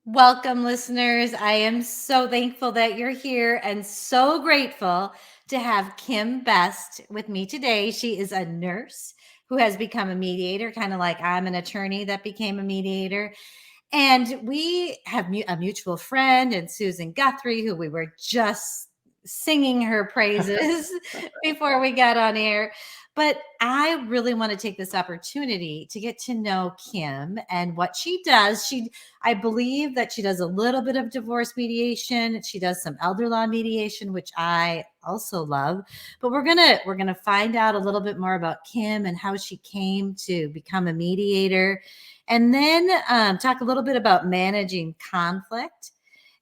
Welcome, listeners. I am so thankful that you're here and so grateful to have Kim Best with me today. She is a nurse who has become a mediator, kind of like I'm an attorney that became a mediator. And we have a mutual friend, and Susan Guthrie, who we were just singing her praises before we got on air. But I really want to take this opportunity to get to know Kim and what she does. I believe that she does a little bit of divorce mediation. She does some elder law mediation, which I also love. But we're gonna find out a little bit more about Kim and how she came to become a mediator, and then talk a little bit about managing conflict.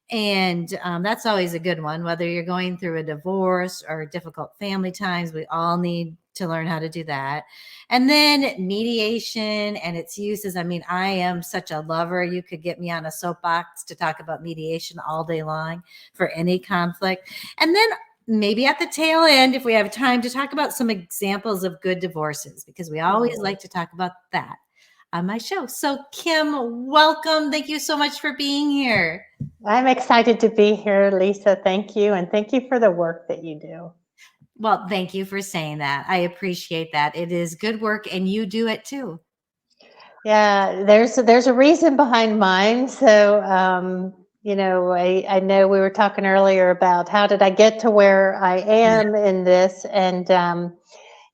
And that's always a good one, whether you're going through a divorce or difficult family times. We all need to learn how to do that. And then mediation and its uses. I mean, I am such a lover. You could get me on a soapbox to talk about mediation all day long for any conflict. And then maybe at the tail end, if we have time, to talk about some examples of good divorces, because we always like to talk about that on my show. So, Kim, welcome. Thank you so much for being here. I'm excited to be here, Lisa. Thank you. And thank you for the work that you do. Well, thank you for saying that. I appreciate that. It is good work, and you do it too. Yeah, there's a reason behind mine. So, I know we were talking earlier about how did I get to where I am in this, and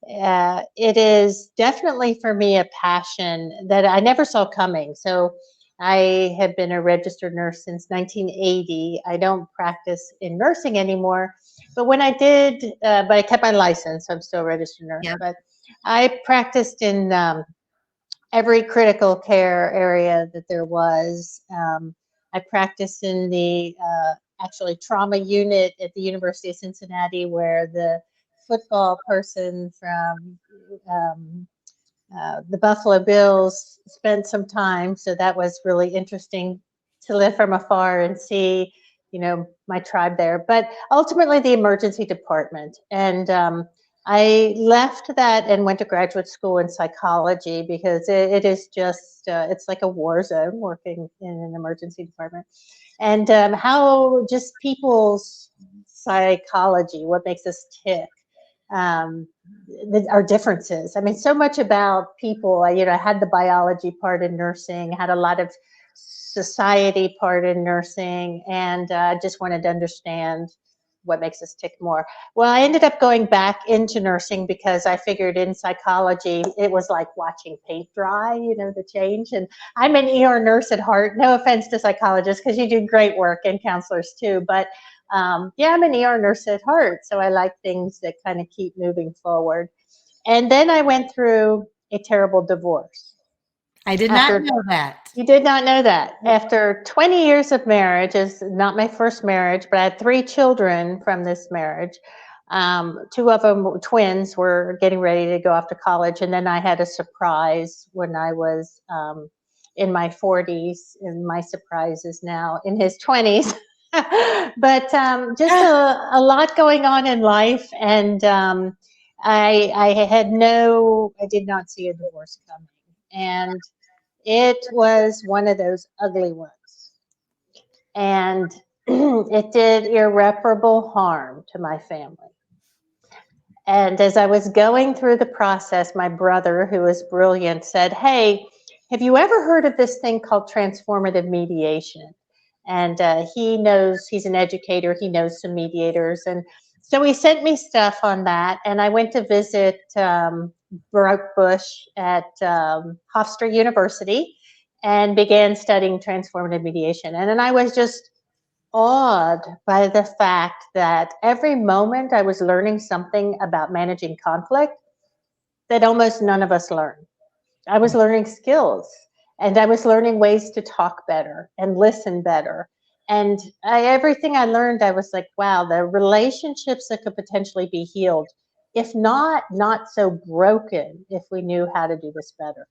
it is definitely for me a passion that I never saw coming. So, I have been a registered nurse since 1980. I don't practice in nursing anymore, but when I did, but I kept my license. So I'm still a registered nurse, Yep. but I practiced in every critical care area that there was. I practiced in the actually trauma unit at the University of Cincinnati, where the football person from the Buffalo Bills spent some time. So that was really interesting to live from afar and see, my tribe there. But ultimately, the emergency department. And I left that and went to graduate school in psychology because it is just, it's like a war zone working in an emergency department. And how just people's psychology, what makes us tick, um, our differences. I mean, so much about people. I had the biology part in nursing, had a lot of society part in nursing, and just wanted to understand what makes us tick more. Well, I ended up going back into nursing because I figured in psychology it was like watching paint dry, the change. And I'm an ER nurse at heart. No offense to psychologists, because you do great work, and counselors too. But yeah, I'm an ER nurse at heart, so I like things that kind of keep moving forward. And then I went through a terrible divorce. I did not After know that. You did not know that. After 20 years of marriage, is not my first marriage, but I had 3 children from this marriage. 2 of them, twins, were getting ready to go off to college, and then I had a surprise when I was in my 40s, and my surprise is now in his 20s. But just a lot going on in life, and I did not see a divorce coming, and it was one of those ugly ones. And it did irreparable harm to my family. And as I was going through the process, my brother, who was brilliant, said, "Hey, have you ever heard of this thing called transformative mediation?" And he knows, he's an educator, he knows some mediators. And so he sent me stuff on that. And I went to visit Baruch Bush at Hofstra University and began studying transformative mediation. And then I was just awed by the fact that every moment I was learning something about managing conflict that almost none of us learn. I was learning skills, and I was learning ways to talk better and listen better. And everything I learned, I was like, wow, the relationships that could potentially be healed, if not so broken, if we knew how to do this better.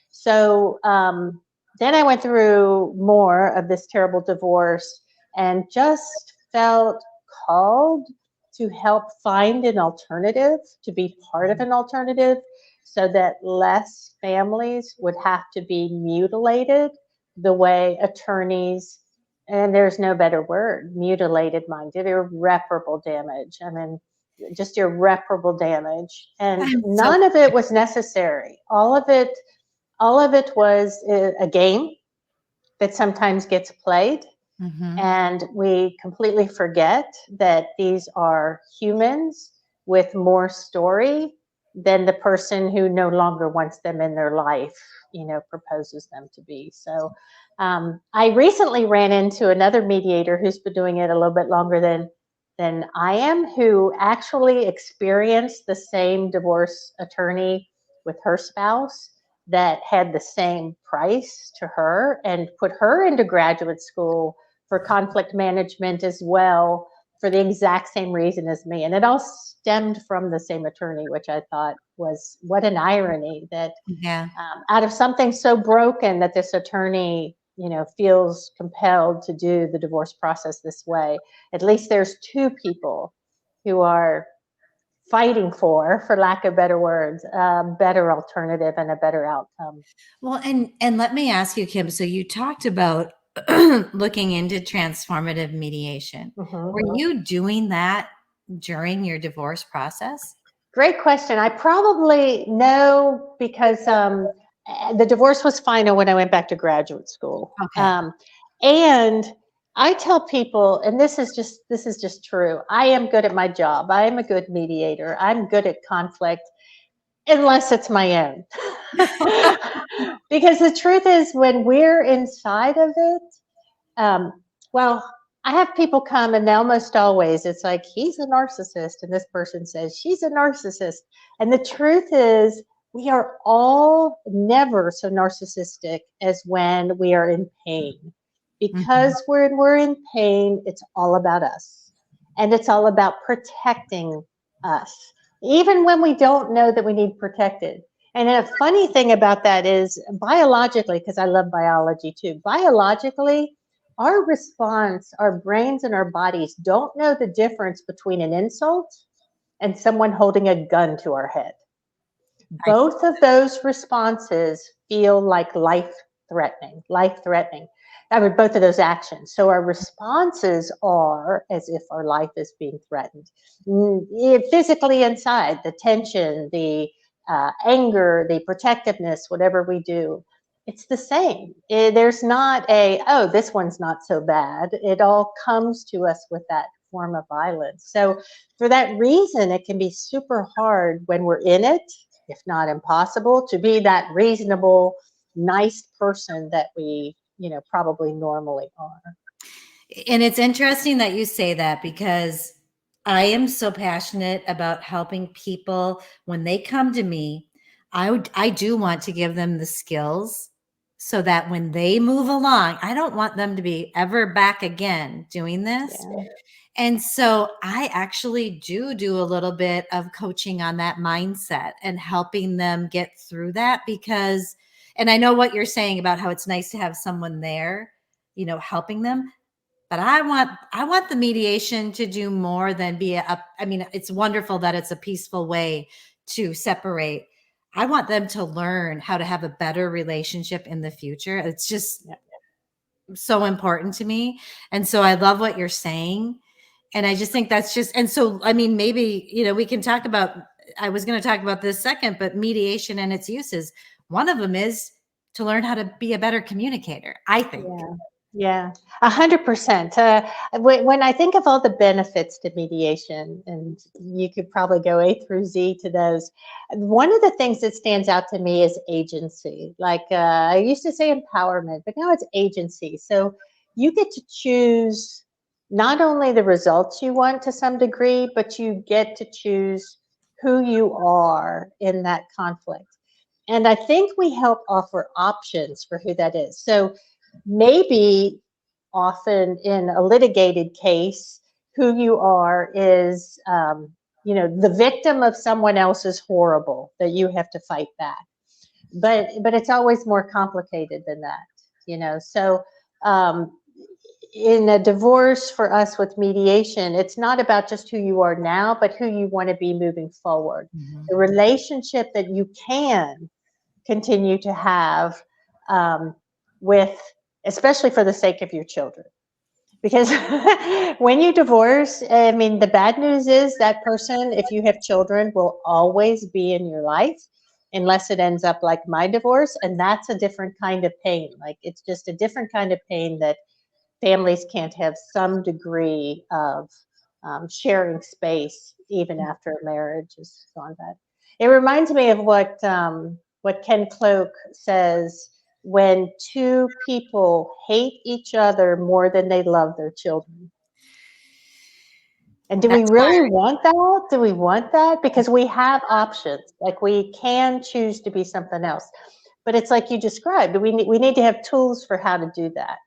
So then I went through more of this terrible divorce and just felt called to help find an alternative, to be part of an alternative, so that less families would have to be mutilated the way attorneys and there's no better word, mutilated mind, did irreparable damage. I mean, just irreparable damage. And I'm so none of it was necessary. All of it was a game that sometimes gets played. Mhm. And we completely forget that these are humans with more story than the person who no longer wants them in their life, proposes them to be. So I recently ran into another mediator who's been doing it a little bit longer than I am, who actually experienced the same divorce attorney with her spouse that had the same price to her and put her into graduate school for conflict management as well, for the exact same reason as me. And it all stemmed from the same attorney, which I thought was, what an irony that Yeah. out of something so broken that this attorney, feels compelled to do the divorce process this way. At least there's two people who are fighting for lack of better words, a better alternative and a better outcome. Well, and let me ask you, Kim, so you talked about looking into transformative mediation. Mhm. Were you doing that during your divorce process? Great question. I probably know because the divorce was final when I went back to graduate school. Okay. And I tell people, and this is just true. I am good at my job. I am a good mediator. I'm good at conflict, unless it's my own. Because the truth is, when we're inside of it, um, well, I have people come and almost always it's like, he's a narcissist, and this person says she's a narcissist. And the truth is, we are all never so narcissistic as when we are in pain. Mhm. Because when we're in pain, it's all about us. And it's all about protecting us, even when we don't know that we need protected. And a funny thing about that is, biologically, because I love biology too, biologically, our response, our brains and our bodies don't know the difference between an insult and someone holding a gun to our head. I Both of those responses feel like life threatening. I mean, both of those actions. So our responses are as if our life is being threatened. Physically inside, the tension, the anger, the protectiveness, whatever we do, it's the same. There's not oh, this one's not so bad. It all comes to us with that form of violence. So for that reason, it can be super hard when we're in it, if not impossible, to be that reasonable, nice person that we, probably normally are. And it's interesting that you say that, because I am so passionate about helping people when they come to me. I do want to give them the skills so that when they move along, I don't want them to be ever back again doing this. Yeah. And so I actually do a little bit of coaching on that mindset and helping them get through that, because, and I know what you're saying about how it's nice to have someone there, helping them. But I want the mediation to do more than be I mean, it's wonderful that it's a peaceful way to separate. I want them to learn how to have a better relationship in the future. It's just Yeah. so important to me. And so I love what you're saying. And I just think that's just, and so, I mean, maybe, we can talk about, I was going to talk about this second, but mediation and its uses. One of them is to learn how to be a better communicator, I think. Yeah. Yeah, 100%. When I think of all the benefits to mediation, and you could probably go A through Z to those, one of the things that stands out to me is agency. Like I used to say empowerment, but now it's agency. So you get to choose not only the results you want to some degree, but you get to choose who you are in that conflict. And I think we help offer options for who that is. So maybe often in a litigated case, who you are is, the victim of someone else's horrible that you have to fight back. But it's always more complicated than that. So in a divorce for us with mediation, it's not about just who you are now, but who you want to be moving forward. Mhm. The relationship that you can continue to have with, especially for the sake of your children. Because when you divorce, I mean, the bad news is that person, if you have children, will always be in your life unless it ends up like my divorce. And that's a different kind of pain. Like, it's just a different kind of pain that families can't have some degree of sharing space even after a marriage is gone bad. It reminds me of what Ken Cloak says: when two people hate each other more than they love their children. And do we That's really why, want that? Do we want that? Because we have options. Like, we can choose to be something else. But it's like you described, we need to have tools for how to do that.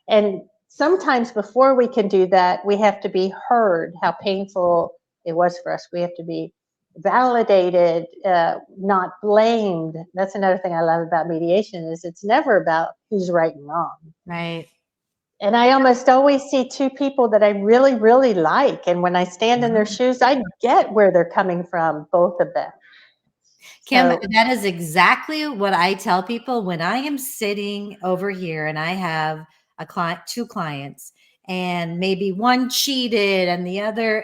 And sometimes before we can do that, we have to be heard how painful it was for us. We have to be validated, not blamed. That's another thing I love about mediation, is it's never about who's right and wrong. right. And I almost always see two people that I really, really like. And when I stand in their shoes, I get where they're coming from, both of them. Kim, So, that is exactly what I tell people when I am sitting over here and I have a client, two clients, and maybe one cheated and the other,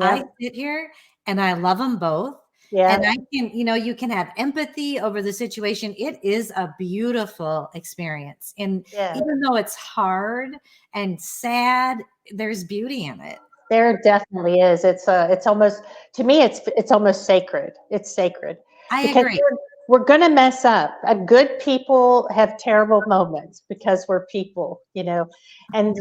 I yep, sit here and I love them both. And yep, I can, you can have empathy over the situation. It is a beautiful experience. And yeah. even though it's hard and sad, there's beauty in it. There definitely is. It's almost, to me, it's almost sacred. It's sacred I because agree. we're going to mess up. Good people have terrible moments because we're people, you know. And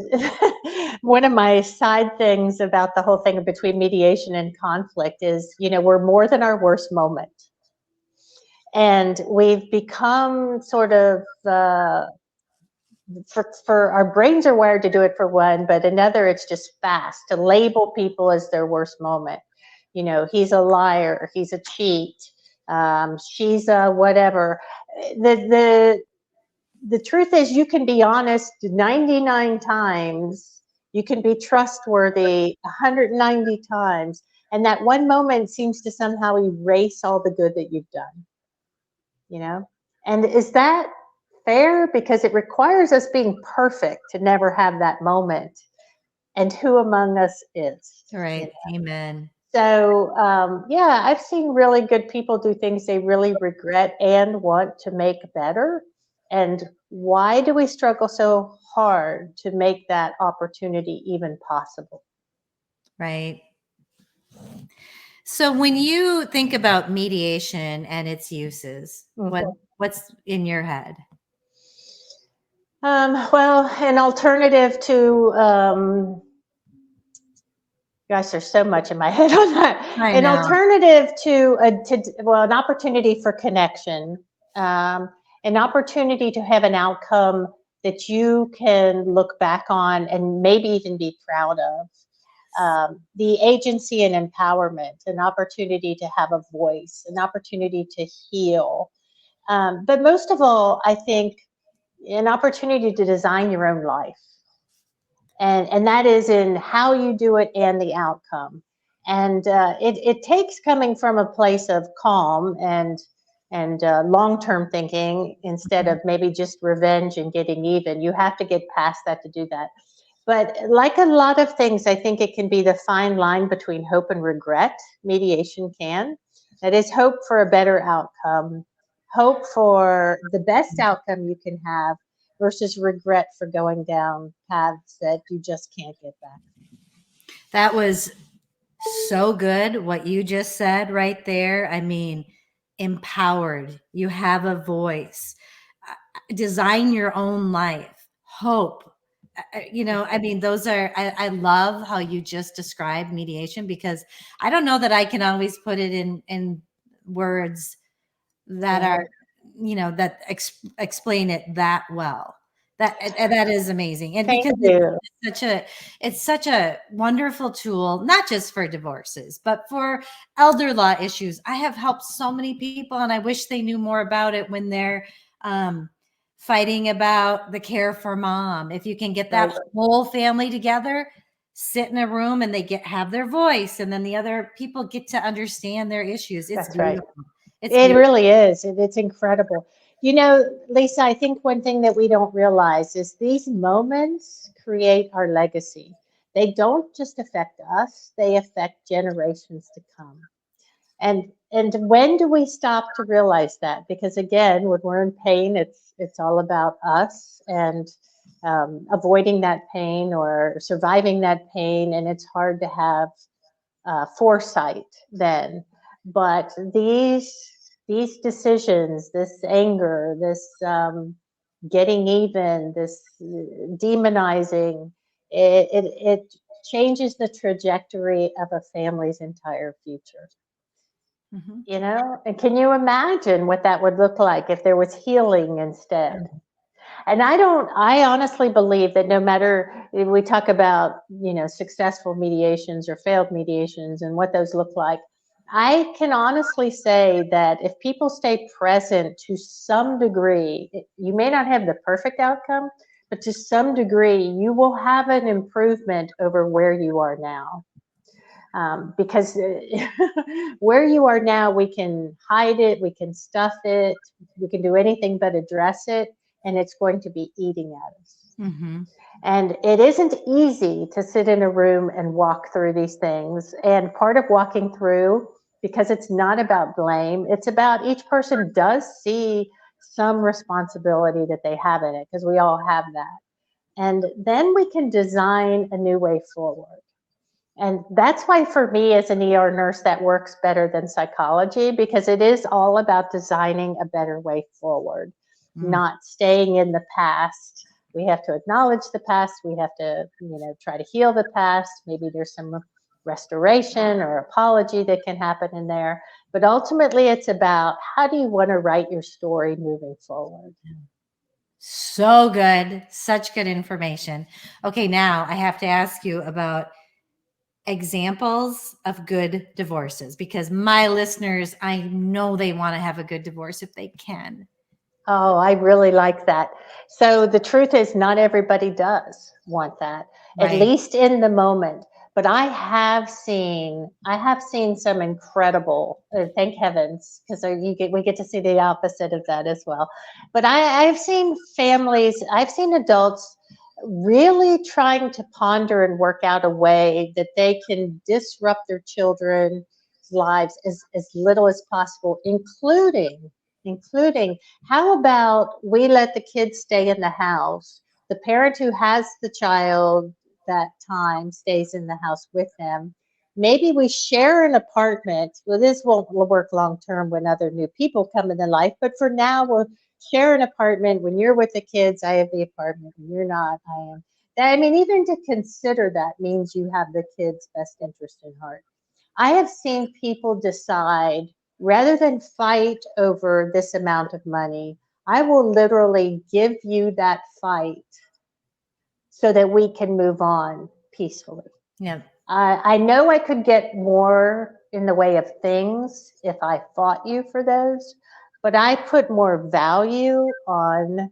one of my side things about the whole thing between mediation and conflict is, we're more than our worst moment. And we've become sort of, for our brains are wired to do it for one, but another, it's just fast to label people as their worst moment. He's a liar, he's a cheat, she's a whatever. The truth is, you can be honest 99 times, you can be trustworthy 190 times, and that one moment seems to somehow erase all the good that you've done. And is that fair? Because it requires us being perfect to never have that moment. And who among us is? All right. Amen. So, yeah, I've seen really good people do things they really regret and want to make better. And why do we struggle so hard to make that opportunity even possible? Right. So when you think about mediation and its uses, Mhm. what's in your head? Well, an alternative to, gosh, there's so much in my head on that. I An know. alternative well, an opportunity for connection, an opportunity to have an outcome that you can look back on and maybe even be proud of. The agency and empowerment, an opportunity to have a voice, an opportunity to heal. But most of all, I think an opportunity to design your own life. And that is in how you do it and the outcome. And it takes coming from a place of calm and long-term thinking instead of maybe just revenge and getting even. You have to get past that to do that. But like a lot of things, I think it can be the fine line between hope and regret. Mediation can. That is, hope for a better outcome, hope for the best outcome you can have, versus regret for going down paths that you just can't get back. That was so good what you just said right there. I mean, empowered. You have a voice. Design your own life. Hope. I mean, those are, I love how you just described mediation, because I don't know that I can always put it in words that Yeah. are, that explain it that well. That is amazing. And Thank because you. it's such a wonderful tool, not just for divorces, but for elder law issues. I have helped so many people, and I wish they knew more about it when they're um, fighting about the care for mom. If you can get that Right. whole family together, sit in a room, and they have their voice, and then the other people get to understand their issues. It's That's right. beautiful. It's It beautiful. really is. It's incredible. You know, Lisa, I think one thing that we don't realize is these moments create our legacy. They don't just affect us, they affect generations to come. And when do we stop to realize that? Because again, when we're in pain, it's all about us and avoiding that pain or surviving that pain, and it's hard to have foresight then. But these decisions, this anger, this getting even, this demonizing, it changes the trajectory of a family's entire future. Mm-hmm. You know, and can you imagine what that would look like if there was healing instead? And I honestly believe that no matter if we talk about, successful mediations or failed mediations and what those look like, I can honestly say that if people stay present to some degree, you may not have the perfect outcome, but to some degree, you will have an improvement over where you are now. Because where you are now, we can hide it, we can stuff it, we can do anything but address it, and it's going to be eating at us. Mm-hmm. And it isn't easy to sit in a room and walk through these things. And part of walking through, because it's not about blame, it's about each person does see some responsibility that they have in it, because we all have that. And then we can design a new way forward. And that's why, for me, as an ER nurse, that works better than psychology, because it is all about designing a better way forward, not staying in the past. We have to acknowledge the past. We have to, try to heal the past. Maybe there's some restoration or apology that can happen in there. But ultimately, it's about how do you want to write your story moving forward? So good. Such good information. Okay, now I have to ask you about examples of good divorces, because my listeners, I know they want to have a good divorce if they can. Oh, I really like that. So the truth is, not everybody does want that, at Right. least in the moment. But I have seen some incredible, thank heavens, because we get to see the opposite of that as well. But I've seen families, I've seen adults really trying to ponder and work out a way that they can disrupt their children's lives as little as possible, including how about we let the kids stay in the house? The parent who has the child that time stays in the house with them. Maybe we share an apartment. Well, this won't work long term when other new people come into life, but for now, we'll share an apartment. When you're with the kids, I have the apartment. When you're not, I am. I mean, even to consider that means you have the kids' best interest in heart. I have seen people decide, rather than fight over this amount of money, I will literally give you that fight so that we can move on peacefully. Yeah. I know I could get more in the way of things if I fought you for those, but I put more value on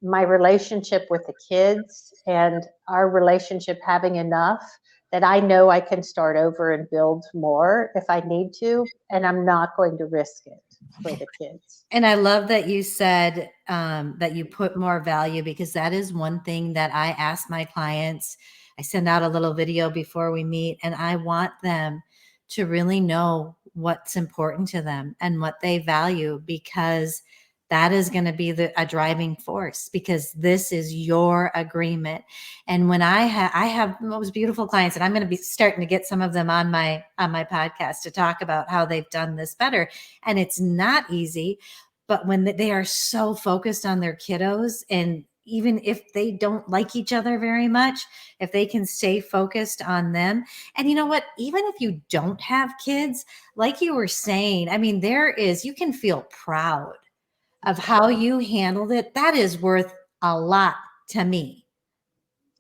my relationship with the kids and our relationship having enough that I know I can start over and build more if I need to, and I'm not going to risk it for the kids. And I love that you said that you put more value, because that is one thing that I ask my clients. I send out a little video before we meet, and I want them to really know what's important to them and what they value, because that is going to be a driving force, because this is your agreement. And when I have most beautiful clients, and I'm going to be starting to get some of them on my podcast to talk about how they've done this better. And it's not easy, but when they are so focused on their kiddos, and even if they don't like each other very much, if they can stay focused on them. And you know what? Even if you don't have kids, like you were saying, I mean, you can feel proud of how you handled it. That is worth a lot to me.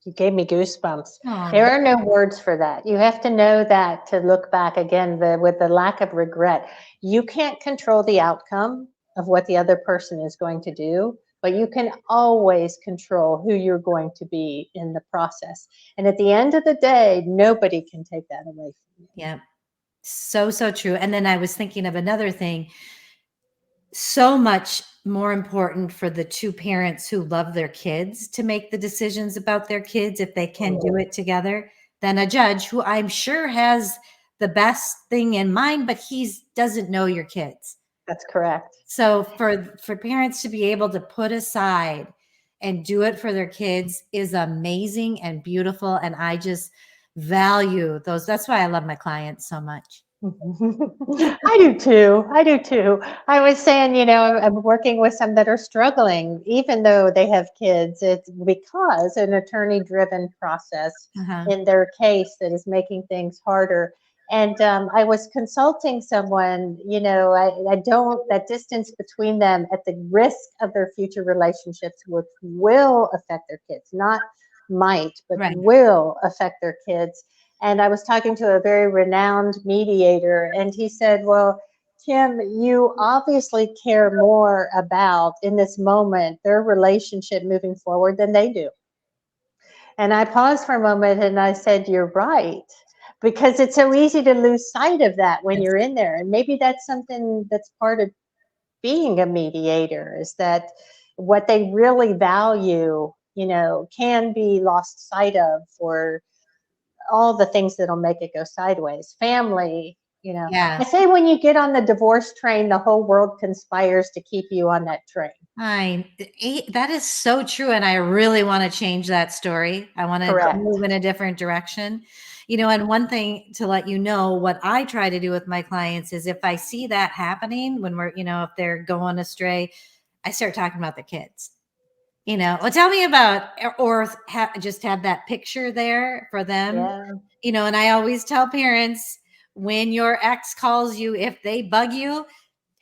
You gave me goosebumps. Oh. There are no words for that. You have to know that to look back again with the lack of regret. You can't control the outcome of what the other person is going to do, but you can always control who you're going to be in the process. And at the end of the day, nobody can take that away from you. Yeah. So true. And then I was thinking of another thing. so much more important for the two parents who love their kids to make the decisions about their kids if they can do it together than a judge who I'm sure has the best thing in mind, but he doesn't know your kids. That's correct. So for parents to be able to put aside and do it for their kids is amazing and beautiful, and I just value those. That's why I love my clients so much. I do too. I do too. I was saying, I'm working with some that are struggling, even though they have kids. It's because an attorney-driven process Uh-huh. in their case that is making things harder. And I was consulting someone, I don't, that distance between them at the risk of their future relationships, which will affect their kids, not might, but Right. will affect their kids. And I was talking to a very renowned mediator, and he said, well, Kim, you obviously care more about in this moment their relationship moving forward than they do. And I paused for a moment and I said, you're right. Because it's so easy to lose sight of that when you're in there. And maybe that's something that's part of being a mediator, is that what they really value, can be lost sight of for all the things that'll make it go sideways. Family, I Yeah. say when you get on the divorce train, the whole world conspires to keep you on that train. That is so true. And I really want to change that story. I want to Correct. move in a different direction. And one thing to let you know, what I try to do with my clients is if I see that happening when we're, if they're going astray, I start talking about the kids. Well, tell me about, or just have that picture there for them. Yeah. And I always tell parents, when your ex calls you, if they bug you,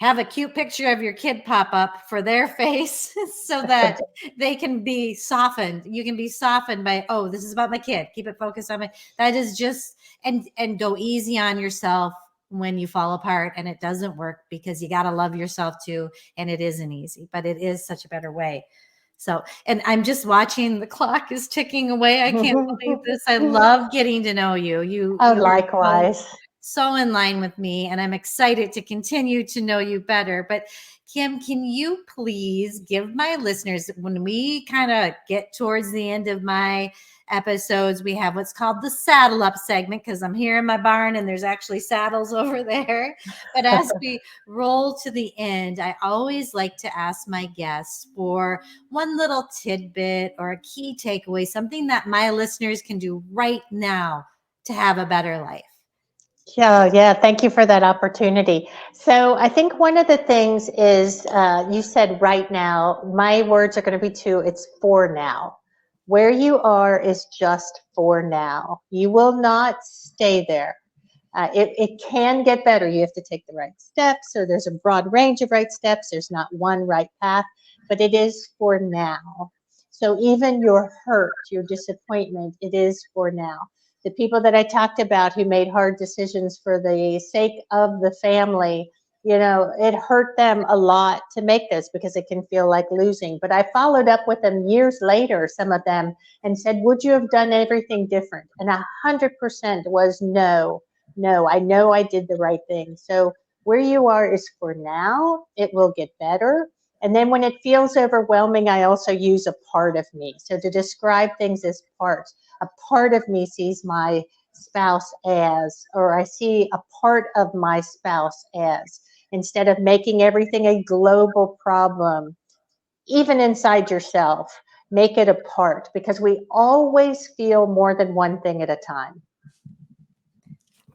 have a cute picture of your kid pop up for their face so that they can be softened. You can be softened by, oh, this is about my kid. Keep it focused on that is just, and go easy on yourself when you fall apart and it doesn't work, because you got to love yourself too. And it isn't easy, but it is such a better way. So, and I'm just watching, the clock is ticking away. I can't believe this. I love getting to know you. You Oh, are likewise. so in line with me, and I'm excited to continue to know you better. But Kim, can you please give my listeners, when we kind of get towards the end of my episodes, we have what's called the saddle up segment, because I'm here in my barn and there's actually saddles over there. But as we roll to the end, I always like to ask my guests for one little tidbit or a key takeaway, something that my listeners can do right now to have a better life. Yeah. Thank you for that opportunity. So I think one of the things is, you said right now, my words are going to be too, it's for now. Where you are is just for now. You will not stay there. It can get better. You have to take the right steps. So there's a broad range of right steps. There's not one right path, but it is for now. So even your hurt, your disappointment, it is for now. The people that I talked about who made hard decisions for the sake of the family, it hurt them a lot to make this because it can feel like losing. But I followed up with them years later, some of them, and said, would you have done everything different? And 100% was no. I know I did the right thing. So where you are is for now. It will get better. And then when it feels overwhelming, I also use a part of me. So to describe things as parts, a part of me sees my spouse as, or I see a part of my spouse as, instead of making everything a global problem, even inside yourself, make it a part, because we always feel more than one thing at a time.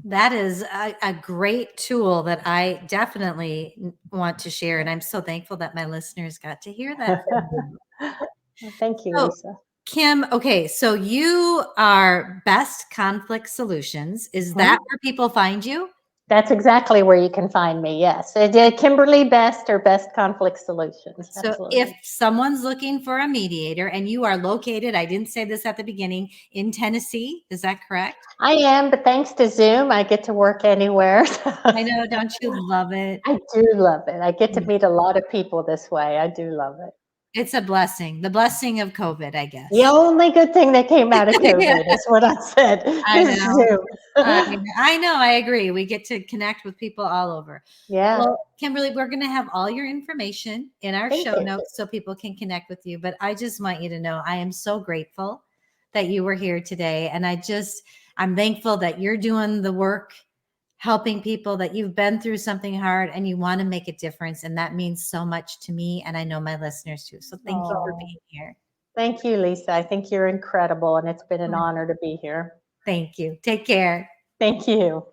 That is a great tool that I definitely want to share. And I'm so thankful that my listeners got to hear that from you. Well, thank you, So, Lisa. Kim, okay, so you are Best Conflict Solutions. Is that where people find you? That's exactly where you can find me. Yes. Kimberly Best or Best Conflict Solutions. So Absolutely. if someone's looking for a mediator and you are located, I didn't say this at the beginning, in Tennessee, is that correct? I am, but thanks to Zoom, I get to work anywhere. I know, don't you love it? I do love it. I get to meet a lot of people this way. I do love it. It's a blessing. The blessing of COVID, I guess. The only good thing that came out of Yeah. COVID is what I said. I Is know. Zoom. I know. I agree. We get to connect with people all over. Yeah. Well, Kimberly, we're going to have all your information in our Thank show you. notes so people can connect with you. But I just want you to know I am so grateful that you were here today. And I'm thankful that you're doing the work, helping people, that you've been through something hard and you want to make a difference. And that means so much to me. And I know my listeners too. So thank you for Oh, being here. thank you, Lisa. I think you're incredible, and it's been an honor to be here. Thank you. Take care. Thank you.